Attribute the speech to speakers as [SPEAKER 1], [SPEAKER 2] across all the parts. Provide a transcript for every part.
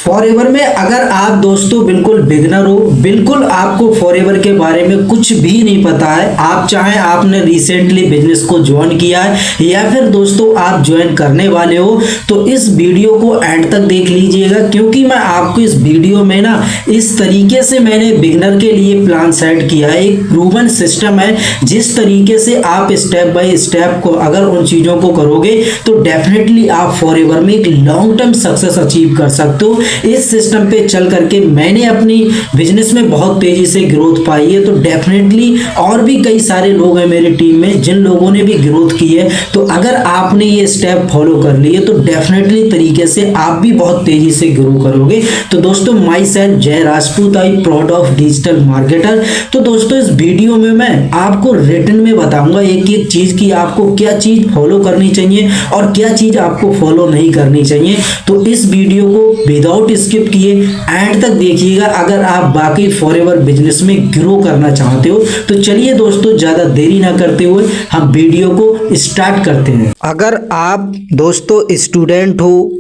[SPEAKER 1] Forever में अगर आप दोस्तों बिल्कुल बिगनर हो, बिल्कुल आपको फॉरएवर के बारे में कुछ भी नहीं पता है, आप चाहे आपने रिसेंटली बिजनेस को ज्वाइन किया है या फिर दोस्तों आप ज्वाइन करने वाले हो, तो इस वीडियो को एंड तक देख लीजिएगा, क्योंकि मैं आपको इस वीडियो में ना इस तरीके से मैंने बिगनर के लिए प्लान सेट किया है। एक प्रूवन सिस्टम है, जिस तरीके से आप स्टेप बाय स्टेप को अगर उन चीजों को करोगे तो डेफिनेटली आप फॉरएवर में एक लॉन्ग टर्म सक्सेस अचीव कर सकते हो। इस सिस्टम पे चल करके मैंने अपनी बिजनेस में बहुत तेजी से ग्रोथ पाई है, तो डेफिनेटली और भी कई सारे लोग हैं मेरी टीम में जिन लोगों ने भी ग्रोथ की है। तो अगर आपने ये स्टेप फॉलो कर लिए तो डेफिनेटली तरीके से आप भी बहुत तेजी से ग्रो करोगे। तो दोस्तों माई सेल्फ जय Rajput, I proud of digital marketer. तो दोस्तों इस वीडियो में मैं आपको रिटन में बताऊंगा एक एक चीज की आपको क्या चीज फॉलो करनी चाहिए और क्या चीज आपको फॉलो नहीं करनी चाहिए। तो इस वीडियो को विदाउट स्किप किए एंड तक देखिएगा अगर आप बाकी फॉरएवर बिजनेस में ग्रो करना चाहते हो। तो चलिए दोस्तों ज्यादा देरी ना करते हुए हम वीडियो को स्टार्ट करते हैं। अगर आप दोस्तों स्टूडेंट हो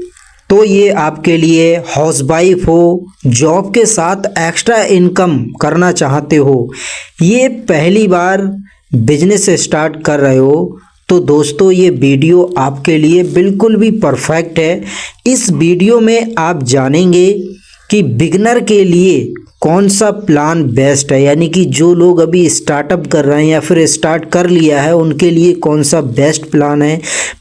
[SPEAKER 1] तो ये आपके लिए, हाउसवाइफ हो, जॉब के साथ एक्स्ट्रा इनकम करना चाहते हो, ये पहली बार बिजनेस स्टार्ट कर रहे हो, तो दोस्तों ये वीडियो आपके लिए बिल्कुल भी परफेक्ट है। इस वीडियो में आप जानेंगे कि बिगिनर के लिए कौन सा प्लान बेस्ट है, यानी कि जो लोग अभी स्टार्टअप कर रहे हैं या फिर स्टार्ट कर लिया है उनके लिए कौन सा बेस्ट प्लान है,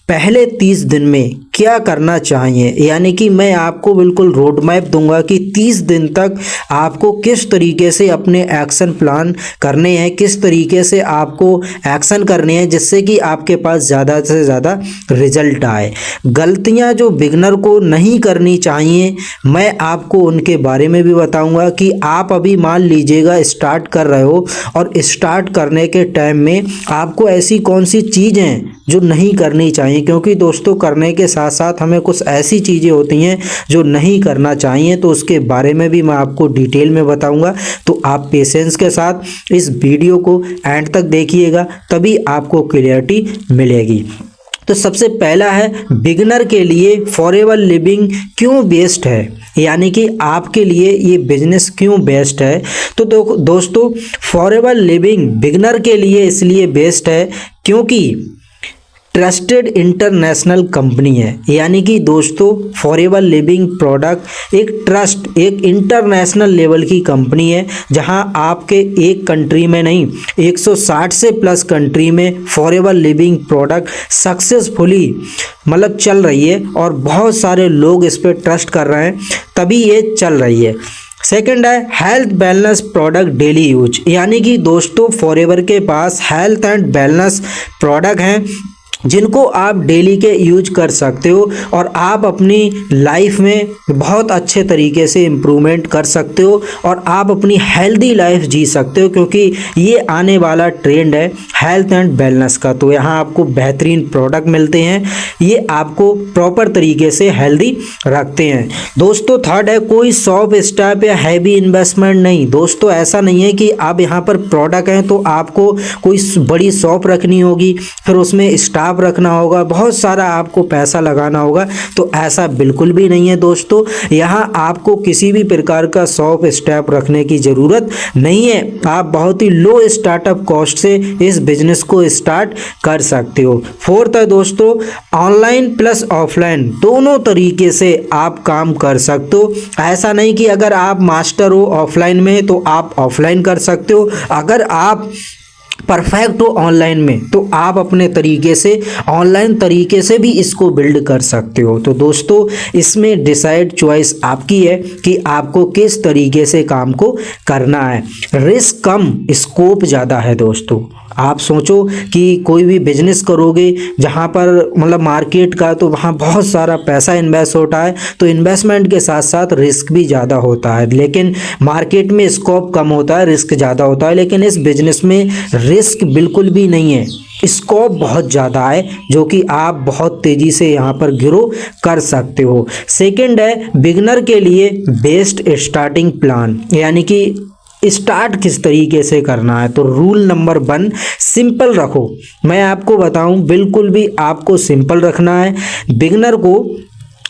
[SPEAKER 1] पहले 30 दिन में क्या करना चाहिए। यानी कि मैं आपको बिल्कुल रोड मैप दूंगा कि 30 दिन तक आपको किस तरीके से अपने एक्शन प्लान करने हैं, किस तरीके से आपको एक्शन करने हैं जिससे कि आपके पास ज़्यादा से ज़्यादा रिजल्ट आए। गलतियां जो बिगनर को नहीं करनी चाहिए मैं आपको उनके बारे में भी बताऊंगा कि आप अभी मान लीजिएगा स्टार्ट कर रहे हो और स्टार्ट करने के टाइम में आपको ऐसी कौन सी चीज़ें जो नहीं करनी चाहिए, क्योंकि दोस्तों करने के साथ साथ हमें कुछ ऐसी चीज़ें होती हैं जो नहीं करना चाहिए, तो उसके बारे में भी मैं आपको डिटेल में बताऊंगा। तो आप पेशेंस के साथ इस वीडियो को एंड तक देखिएगा, तभी आपको क्लियरिटी मिलेगी। तो सबसे पहला है बिगिनर के लिए फॉरएवर लिविंग क्यों बेस्ट है, यानी कि आपके लिए ये बिजनेस क्यों बेस्ट है। तो दोस्तों फॉरएवर लिविंग बिगिनर के लिए इसलिए बेस्ट है क्योंकि ट्रस्टेड इंटरनेशनल कंपनी है। यानी कि दोस्तों फॉरएवर लिविंग प्रोडक्ट एक इंटरनेशनल लेवल की कंपनी है, जहां आपके एक कंट्री में नहीं 160 से प्लस कंट्री में फॉरएवर लिविंग प्रोडक्ट सक्सेसफुली मतलब चल रही है और बहुत सारे लोग इस पर ट्रस्ट कर रहे हैं, तभी ये चल रही है। सेकंड है health wellness product daily use, यानी कि दोस्तों फॉरएवर के पास हेल्थ एंड वेलनेस प्रोडक्ट हैं जिनको आप डेली के यूज कर सकते हो और आप अपनी लाइफ में बहुत अच्छे तरीके से इम्प्रूवमेंट कर सकते हो और आप अपनी हेल्दी लाइफ जी सकते हो, क्योंकि ये आने वाला ट्रेंड है हेल्थ एंड वेलनेस का। तो यहाँ आपको बेहतरीन प्रोडक्ट मिलते हैं, ये आपको प्रॉपर तरीके से हेल्दी रखते हैं। दोस्तों थर्ड है कोई शॉप स्टाफ या हैवी इन्वेस्टमेंट नहीं। दोस्तों ऐसा नहीं है कि आप यहाँ पर प्रोडक्ट हैं तो आपको कोई बड़ी शॉप रखनी होगी, फिर उसमें स्टाफ रखना होगा, बहुत सारा आपको पैसा लगाना होगा, तो ऐसा बिल्कुल भी नहीं है दोस्तों। यहाँ आपको किसी भी प्रकार का शॉप स्टाफ रखने की ज़रूरत नहीं है, आप बहुत ही लो स्टार्टअप कॉस्ट से इस बिजनेस को स्टार्ट कर सकते हो। फोर्थ है दोस्तों ऑनलाइन प्लस ऑफलाइन दोनों तरीके से आप काम कर सकते हो। ऐसा नहीं कि अगर आप मास्टर हो ऑफलाइन में तो आप ऑफलाइन कर सकते हो, अगर आप परफेक्ट हो ऑनलाइन में तो आप अपने तरीके से ऑनलाइन तरीके से भी इसको बिल्ड कर सकते हो। तो दोस्तों इसमें डिसाइड चॉइस आपकी है कि आपको किस तरीके से काम को करना है। रिस्क कम स्कोप ज़्यादा है दोस्तों। आप सोचो कि कोई भी बिजनेस करोगे जहाँ पर मतलब मार्केट का, तो वहाँ बहुत सारा पैसा इन्वेस्ट होता है, तो इन्वेस्टमेंट के साथ साथ रिस्क भी ज़्यादा होता है, लेकिन मार्केट में स्कोप कम होता है, रिस्क ज़्यादा होता है। लेकिन इस बिजनेस में रिस्क बिल्कुल भी नहीं है, स्कोप बहुत ज़्यादा है, जो कि आप बहुत तेज़ी से यहाँ पर ग्रो कर सकते हो। सेकंड है बिगिनर के लिए बेस्ट स्टार्टिंग प्लान, यानी कि स्टार्ट किस तरीके से करना है। तो रूल नंबर 1 सिंपल रखो। मैं आपको बताऊं बिल्कुल भी आपको सिंपल रखना है। बिगिनर को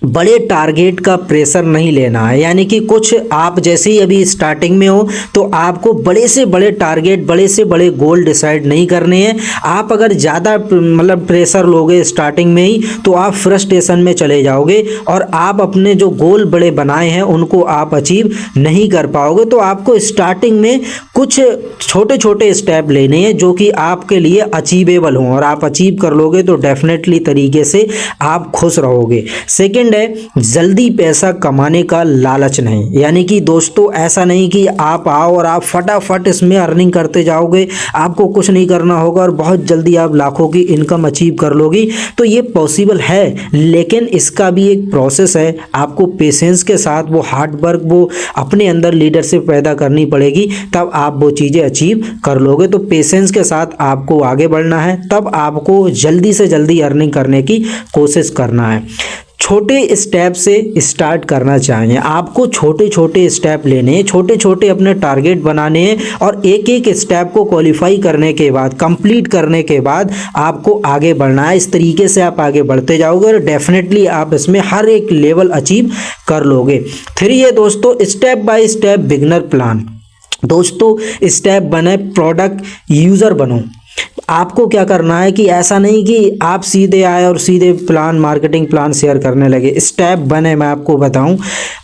[SPEAKER 1] बड़े टारगेट का प्रेशर नहीं लेना है। यानी कि कुछ आप जैसे ही अभी स्टार्टिंग में हो तो आपको बड़े से बड़े टारगेट, बड़े से बड़े गोल डिसाइड नहीं करने हैं। आप अगर ज़्यादा मतलब प्रेशर लोगे स्टार्टिंग में ही तो आप फ्रस्ट्रेशन में चले जाओगे और आप अपने जो गोल बड़े बनाए हैं उनको आप अचीव नहीं कर पाओगे। तो आपको स्टार्टिंग में कुछ छोटे छोटे स्टेप लेने हैं जो कि आपके लिए अचीवेबल हों, और आप अचीव कर लोगे तो डेफिनेटली तरीके से आप खुश रहोगे। सेकेंड है, जल्दी पैसा कमाने का लालच नहीं। यानी कि दोस्तों ऐसा नहीं कि आप आओ और आप फटाफट इसमें अर्निंग करते जाओगे, आपको कुछ नहीं करना होगा और बहुत जल्दी आप लाखों की इनकम अचीव कर लोगी। तो ये पॉसिबल है, लेकिन इसका भी एक प्रोसेस है। आपको पेशेंस के साथ वो हार्ड वर्क, वो अपने अंदर लीडरशिप पैदा करनी पड़ेगी, तब आप वो चीज़ें अचीव कर लोगे। तो पेशेंस के साथ आपको आगे बढ़ना है, तब आपको जल्दी से जल्दी अर्निंग करने की कोशिश करना है। छोटे स्टेप से स्टार्ट करना चाहिए। आपको छोटे छोटे स्टेप लेने हैं, छोटे छोटे अपने टारगेट बनाने हैं, और एक एक स्टेप को क्वालिफाई करने के बाद, कंप्लीट करने के बाद आपको आगे बढ़ना है। इस तरीके से आप आगे बढ़ते जाओगे और डेफिनेटली आप इसमें हर एक लेवल अचीव कर लोगे। 3 है दोस्तों, step by step beginner plan. दोस्तों स्टेप बने, प्रोडक्ट यूज़र बनो। आपको क्या करना है कि ऐसा नहीं कि आप सीधे आए और सीधे प्लान, मार्केटिंग प्लान शेयर करने लगे। स्टेप बने, मैं आपको बताऊं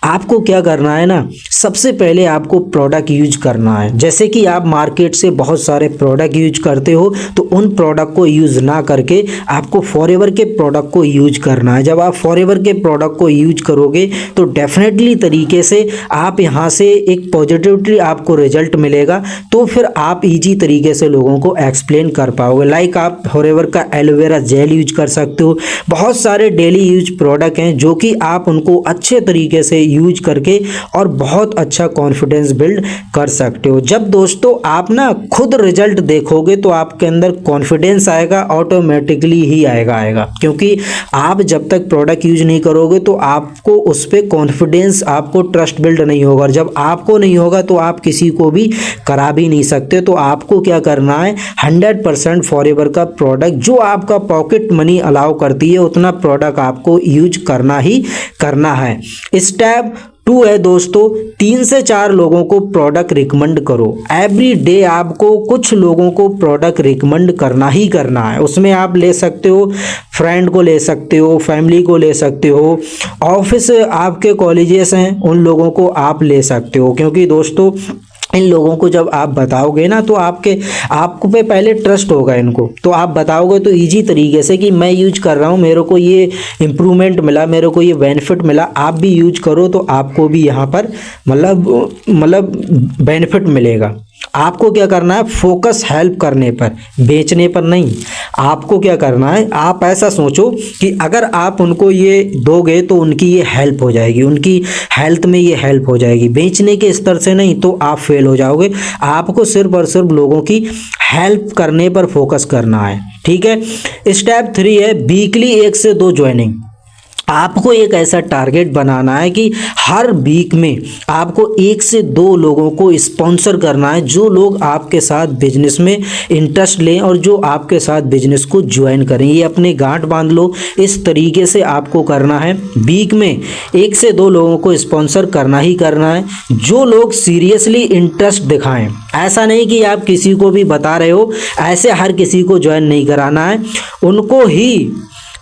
[SPEAKER 1] आपको क्या करना है ना। सबसे पहले आपको प्रोडक्ट यूज करना है। जैसे कि आप मार्केट से बहुत सारे प्रोडक्ट यूज करते हो, तो उन प्रोडक्ट को यूज ना करके आपको फॉरएवर के प्रोडक्ट को यूज करना है। जब आप फॉरएवर के प्रोडक्ट को यूज करोगे तो डेफिनेटली तरीके से आप यहाँ से एक पॉजिटिविटी आपको रिजल्ट मिलेगा, तो फिर आप ईजी तरीके से लोगों को एक्सप्लेन कर पाओगे। लाइक आप फॉरएवर का एलोवेरा जेल यूज कर सकते हो। बहुत सारे डेली यूज प्रोडक्ट हैं जो कि आप उनको अच्छे तरीके से यूज करके और बहुत अच्छा कॉन्फिडेंस बिल्ड कर सकते हो। जब दोस्तों आप ना खुद रिजल्ट देखोगे तो आपके अंदर कॉन्फिडेंस आएगा, ऑटोमेटिकली ही आएगा। क्योंकि आप जब तक प्रोडक्ट यूज नहीं करोगे तो आपको उस पर कॉन्फिडेंस, आपको ट्रस्ट बिल्ड नहीं होगा, और जब आपको नहीं होगा तो आप किसी को भी करा भी नहीं सकते। तो आपको क्या करना है, 100% फॉरएवर का प्रोडक्ट जो आपका पॉकेट मनी अलाउ करती है उतना प्रोडक्ट आपको यूज करना ही करना है। स्टेप 2 है दोस्तों, 3 से 4 लोगों को प्रोडक्ट रिकमेंड करो। एवरी डे आपको कुछ लोगों को प्रोडक्ट रिकमेंड करना ही करना है। उसमें आप ले सकते हो फ्रेंड को, ले सकते हो फैमिली को, ले सकते हो ऑफिस, आपके कॉलेजेस हैं उन लोगों को आप ले सकते हो। क्योंकि दोस्तों इन लोगों को जब आप बताओगे ना तो आपको पे पहले ट्रस्ट होगा इनको, तो आप बताओगे तो इजी तरीके से कि मैं यूज कर रहा हूँ, मेरे को ये इम्प्रूवमेंट मिला, मेरे को ये बेनिफिट मिला, आप भी यूज करो तो आपको भी यहाँ पर मतलब बेनिफिट मिलेगा। आपको क्या करना है, फोकस हेल्प करने पर, बेचने पर नहीं। आपको क्या करना है, आप ऐसा सोचो कि अगर आप उनको ये दोगे तो उनकी ये हेल्प हो जाएगी, उनकी हेल्थ में ये हेल्प हो जाएगी। बेचने के स्तर से नहीं तो आप फेल हो जाओगे। आपको सिर्फ और सिर्फ लोगों की हेल्प करने पर फोकस करना है, ठीक है। स्टेप 3 है वीकली 1 से 2 ज्वाइनिंग। आपको एक ऐसा टारगेट बनाना है कि हर वीक में आपको 1 से 2 लोगों को स्पॉन्सर करना है, जो लोग आपके साथ बिजनेस में इंटरेस्ट लें और जो आपके साथ बिजनेस को ज्वाइन करें। ये अपने गांठ बांध लो, इस तरीके से आपको करना है। वीक में 1 से 2 लोगों को स्पॉन्सर करना ही करना है, जो लोग सीरियसली इंटरेस्ट दिखाएं। ऐसा नहीं कि आप किसी को भी बता रहे हो, ऐसे हर किसी को ज्वाइन नहीं कराना है। उनको ही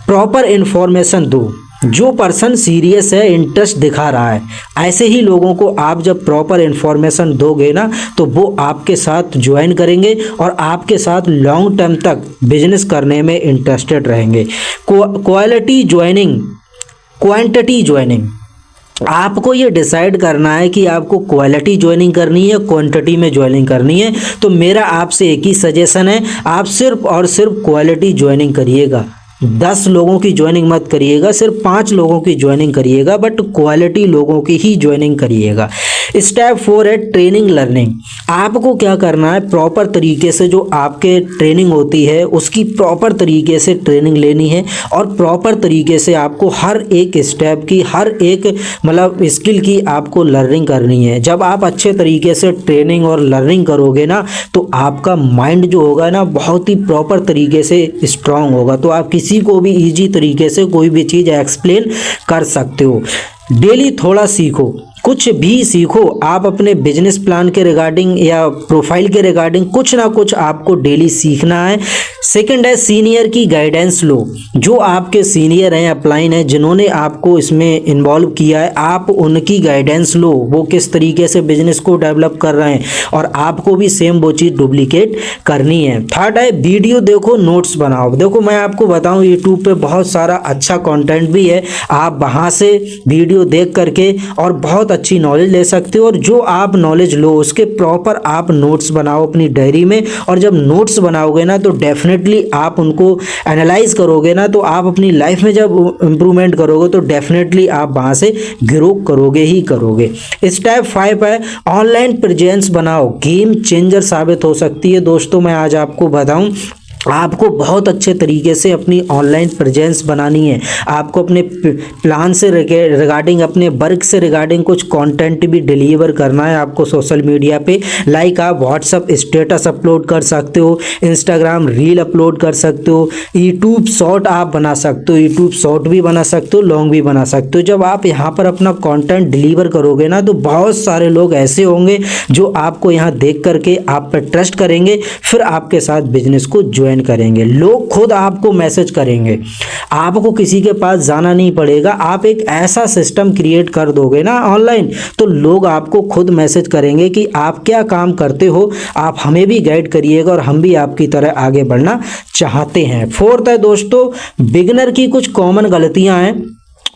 [SPEAKER 1] प्रॉपर इन्फॉर्मेशन दो। जो पर्सन सीरियस है, इंटरेस्ट दिखा रहा है, ऐसे ही लोगों को आप जब प्रॉपर इन्फॉर्मेशन दोगे ना तो वो आपके साथ ज्वाइन करेंगे और आपके साथ लॉन्ग टर्म तक बिजनेस करने में इंटरेस्टेड रहेंगे। Quality joining, quantity joining. आपको ये डिसाइड करना है कि आपको क्वालिटी ज्वाइनिंग करनी है, क्वांटिटी में ज्वाइनिंग करनी है। तो मेरा आपसे एक ही सजेशन है, आप सिर्फ और सिर्फ क्वालिटी ज्वाइनिंग करिएगा। 10 लोगों की ज्वाइनिंग मत करिएगा, सिर्फ 5 लोगों की ज्वाइनिंग करिएगा, बट क्वालिटी लोगों की ही ज्वाइनिंग करिएगा। स्टेप 4 है ट्रेनिंग लर्निंग। आपको क्या करना है, प्रॉपर तरीके से जो आपके ट्रेनिंग होती है उसकी प्रॉपर तरीके से ट्रेनिंग लेनी है और प्रॉपर तरीके से आपको हर एक स्टेप की, हर एक मतलब स्किल की आपको लर्निंग करनी है। जब आप अच्छे तरीके से ट्रेनिंग और लर्निंग करोगे ना तो आपका माइंड जो होगा ना बहुत ही प्रॉपर तरीके से स्ट्रांग होगा, तो आप किसी को भी ईजी तरीके से कोई भी चीज़ एक्सप्लेन कर सकते हो। डेली थोड़ा सीखो, कुछ भी सीखो। आप अपने बिजनेस प्लान के रिगार्डिंग या प्रोफाइल के रिगार्डिंग कुछ ना कुछ आपको डेली सीखना है। सेकंड है सीनियर की गाइडेंस लो। जो आपके सीनियर हैं, अपलाइन हैं, जिन्होंने आपको इसमें इन्वॉल्व किया है, आप उनकी गाइडेंस लो, वो किस तरीके से बिजनेस को डेवलप कर रहे हैं और आपको भी सेम वो चीज़ डुप्लीकेट करनी है। थर्ड है वीडियो देखो, नोट्स बनाओ। देखो मैं आपको बताऊं यूट्यूब पे बहुत सारा अच्छा कंटेंट भी है, आप वहाँ से वीडियो देख करके और बहुत अच्छी नॉलेज ले सकते हो। और जो आप नॉलेज लो उसके प्रॉपर आप नोट्स बनाओ अपनी डायरी में, और जब नोट्स बनाओगे ना तो डेफिनेटली आप उनको एनालाइज करोगे ना तो आप अपनी लाइफ में जब इम्प्रूवमेंट करोगे तो डेफिनेटली आप वहाँ से ग्रो करोगे ही करोगे। स्टेप 5 है ऑनलाइन प्रेजेंस बनाओ, गेम चेंजर साबित हो सकती है। दोस्तों मैं आज आपको बताऊं, आपको बहुत अच्छे तरीके से अपनी ऑनलाइन प्रेजेंस बनानी है। आपको अपने प्लान से रिगार्डिंग, अपने वर्क से रिगार्डिंग कुछ कंटेंट भी डिलीवर करना है आपको सोशल मीडिया पे। लाइक आप व्हाट्सअप स्टेटस अपलोड कर सकते हो, इंस्टाग्राम रील अपलोड कर सकते हो, यूट्यूब शॉर्ट आप बना सकते हो, यूट्यूब शॉर्ट भी बना सकते हो, लॉन्ग भी बना सकते हो। जब आप यहाँ पर अपना कंटेंट डिलीवर करोगे ना तो बहुत सारे लोग ऐसे होंगे जो आपको यहाँ देख करके आप पर ट्रस्ट करेंगे, फिर आपके साथ बिजनेस को ज्वाइन करेंगे। लोग खुद आपको मैसेज करेंगे, आपको किसी के पास जाना नहीं पड़ेगा। आप एक ऐसा सिस्टम क्रिएट कर दोगे ना ऑनलाइन तो लोग आपको खुद मैसेज करेंगे कि आप क्या काम करते हो, आप हमें भी गाइड करिएगा और हम भी आपकी तरह आगे बढ़ना चाहते हैं। फोर्थ है दोस्तों बिगिनर की कुछ कॉमन गलतियां हैं।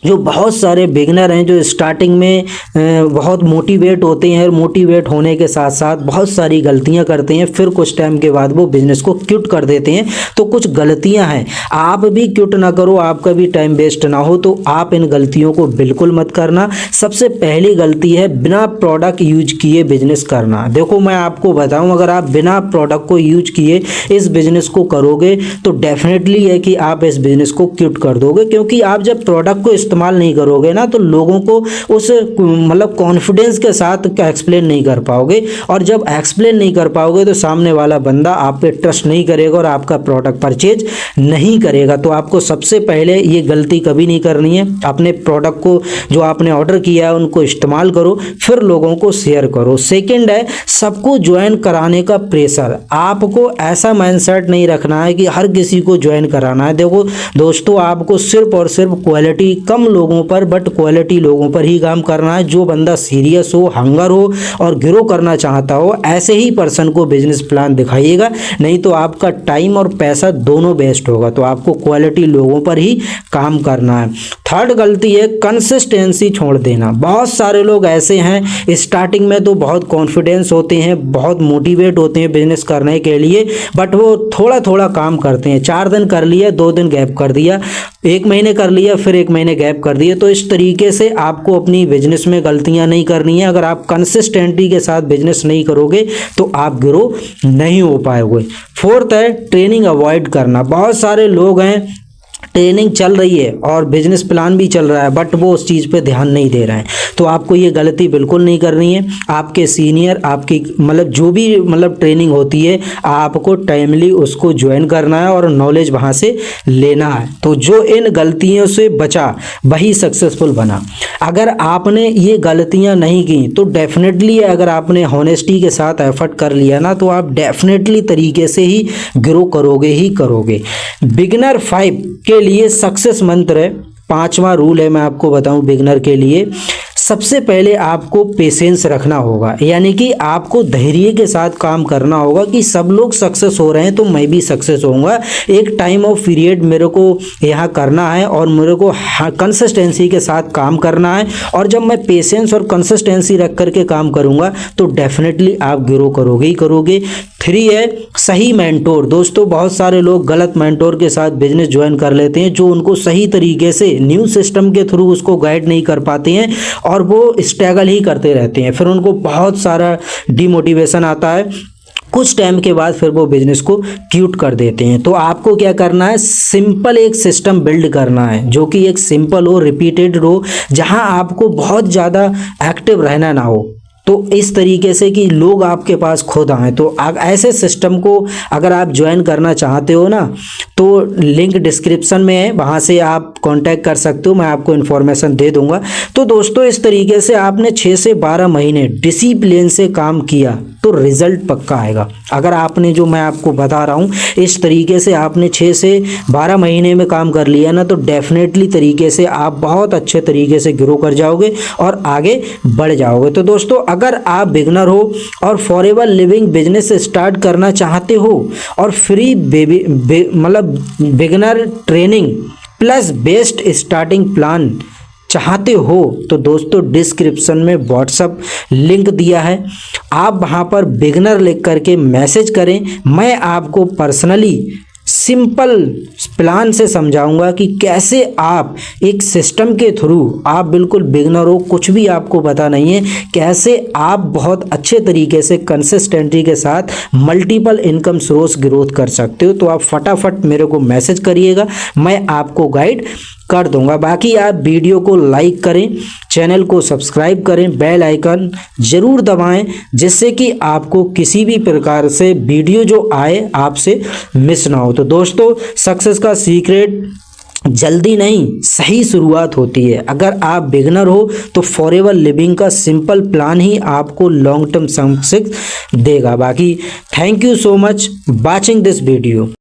[SPEAKER 1] जो बहुत सारे बिगनर हैं जो स्टार्टिंग में बहुत मोटिवेट होते हैं और मोटिवेट होने के साथ साथ बहुत सारी गलतियां करते हैं, फिर कुछ टाइम के बाद वो बिजनेस को क्विट कर देते हैं। तो कुछ गलतियां हैं, आप भी क्विट ना करो, आपका भी टाइम वेस्ट ना हो, तो आप इन गलतियों को बिल्कुल मत करना। सबसे पहली गलती है बिना प्रोडक्ट यूज किए बिजनेस करना। देखो मैं आपको बताऊं, अगर आप बिना प्रोडक्ट को यूज किए इस बिजनेस को करोगे तो डेफिनेटली है कि आप इस बिजनेस को क्विट कर दोगे, क्योंकि आप जब प्रोडक्ट को इस्तेमाल नहीं करोगे ना तो लोगों को उस मतलब कॉन्फिडेंस के साथ एक्सप्लेन नहीं कर पाओगे, और जब एक्सप्लेन नहीं कर पाओगे तो सामने वाला बंदा आप पे ट्रस्ट नहीं करेगा और आपका प्रोडक्ट परचेज नहीं करेगा। तो आपको सबसे पहले ये गलती कभी नहीं करनी है। अपने प्रोडक्ट को जो आपने ऑर्डर किया है उनको इस्तेमाल करो, फिर लोगों को शेयर करो। सेकंड है सबको ज्वाइन कराने का प्रेशर। आपको ऐसा माइंडसेट नहीं रखना है कि हर किसी को ज्वाइन कराना है। देखो दोस्तों, आपको सिर्फ और सिर्फ क्वालिटी कम लोगों पर बट क्वालिटी लोगों पर ही काम करना है। जो बंदा सीरियस हो, हंगर हो और ग्रो करना चाहता हो, ऐसे ही पर्सन को बिजनेस प्लान दिखाइएगा, नहीं तो आपका टाइम और पैसा दोनों वेस्ट होगा। तो आपको क्वालिटी लोगों पर ही काम करना है। थर्ड गलती है कंसिस्टेंसी छोड़ देना। बहुत सारे लोग ऐसे हैं स्टार्टिंग में तो बहुत कॉन्फिडेंस होते हैं, बहुत मोटिवेट होते हैं बिजनेस करने के लिए, बट वो थोड़ा थोड़ा काम करते हैं। 4 दिन कर लिया, 2 दिन गैप कर दिया, 1 महीने कर लिया, फिर 1 महीने गैप कर दिए। तो इस तरीके से आपको अपनी बिजनेस में गलतियां नहीं करनी है। अगर आप कंसिस्टेंटी के साथ बिजनेस नहीं करोगे तो आप ग्रो नहीं हो पाओगे। फोर्थ है ट्रेनिंग अवॉइड करना। बहुत सारे लोग हैं, ट्रेनिंग चल रही है और बिजनेस प्लान भी चल रहा है बट वो उस चीज़ पे ध्यान नहीं दे रहे हैं, तो आपको ये गलती बिल्कुल नहीं करनी है। आपके सीनियर, आपकी मतलब जो भी मतलब ट्रेनिंग होती है, आपको टाइमली उसको ज्वाइन करना है और नॉलेज वहाँ से लेना है। तो जो इन गलतियों से बचा वही सक्सेसफुल बना। अगर आपने ये गलतियाँ नहीं की तो डेफिनेटली अगर आपने हॉनेस्टी के साथ एफर्ट कर लिया ना तो आप डेफिनेटली तरीके से ही ग्रो करोगे ही करोगे। बिगिनर 5 के लिए सक्सेस मंत्र है, 5वां रूल है, मैं आपको बताऊं बिगिनर के लिए। सबसे पहले आपको पेशेंस रखना होगा, यानी कि आपको धैर्य के साथ काम करना होगा कि सब लोग सक्सेस हो रहे हैं तो मैं भी सक्सेस होऊंगा। एक टाइम ऑफ पीरियड मेरे को यहाँ करना है और मेरे को कंसिस्टेंसी के साथ काम करना है, और जब मैं पेशेंस और कंसिस्टेंसी रख करके काम करूँगा तो डेफिनेटली आप ग्रो करोगे ही करोगे। 3 है सही मेंटोर। दोस्तों बहुत सारे लोग गलत मेंटोर के साथ बिजनेस ज्वाइन कर लेते हैं जो उनको सही तरीके से न्यू सिस्टम के थ्रू उसको गाइड नहीं कर पाते हैं और वो स्ट्रगल ही करते रहते हैं, फिर उनको बहुत सारा डिमोटिवेशन आता है, कुछ टाइम के बाद फिर वो बिजनेस को क्यूट कर देते हैं। तो आपको क्या करना है, सिंपल एक सिस्टम बिल्ड करना है जो कि एक सिंपल हो, रिपीटेड हो, जहां आपको बहुत ज़्यादा एक्टिव रहना ना हो। तो इस तरीके से कि लोग आपके पास खुद आएँ। तो ऐसे सिस्टम को अगर आप ज्वाइन करना चाहते हो ना, तो लिंक डिस्क्रिप्शन में है, वहाँ से आप कांटेक्ट कर सकते हो, मैं आपको इन्फॉर्मेशन दे दूंगा। तो दोस्तों इस तरीके से आपने 6 से 12 महीने डिसिप्लिन से काम किया तो रिजल्ट पक्का आएगा। अगर आपने जो मैं आपको बता रहा हूँ इस तरीके से आपने 6 से 12 महीने में काम कर लिया ना, तो डेफिनेटली तरीके से आप बहुत अच्छे तरीके से ग्रो कर जाओगे और आगे बढ़ जाओगे। तो दोस्तों अगर आप बिगनर हो और फॉरएवर लिविंग बिजनेस स्टार्ट करना चाहते हो और फ्री मतलब beginner training plus best starting plan चाहते हो, तो दोस्तों डिस्क्रिप्शन में व्हाट्सअप लिंक दिया है, आप वहां पर बिगनर लिख करके मैसेज करें। मैं आपको पर्सनली सिंपल प्लान से समझाऊंगा कि कैसे आप एक सिस्टम के थ्रू, आप बिल्कुल बिगनर हो, कुछ भी आपको पता नहीं है, कैसे आप बहुत अच्छे तरीके से कंसिस्टेंसी के साथ मल्टीपल इनकम सोर्स ग्रोथ कर सकते हो। तो आप फटाफट मेरे को मैसेज करिएगा, मैं आपको गाइड कर दूंगा। बाकी आप वीडियो को लाइक करें, चैनल को सब्सक्राइब करें, बेल आइकन ज़रूर दबाएं, जिससे कि आपको किसी भी प्रकार से वीडियो जो आए आपसे मिस ना हो। तो दोस्तों सक्सेस का सीक्रेट जल्दी नहीं, सही शुरुआत होती है। अगर आप बिगनर हो तो फॉरएवर लिविंग का सिंपल प्लान ही आपको लॉन्ग टर्म सक्सेस देगा। बाकी thank you so much watching this video.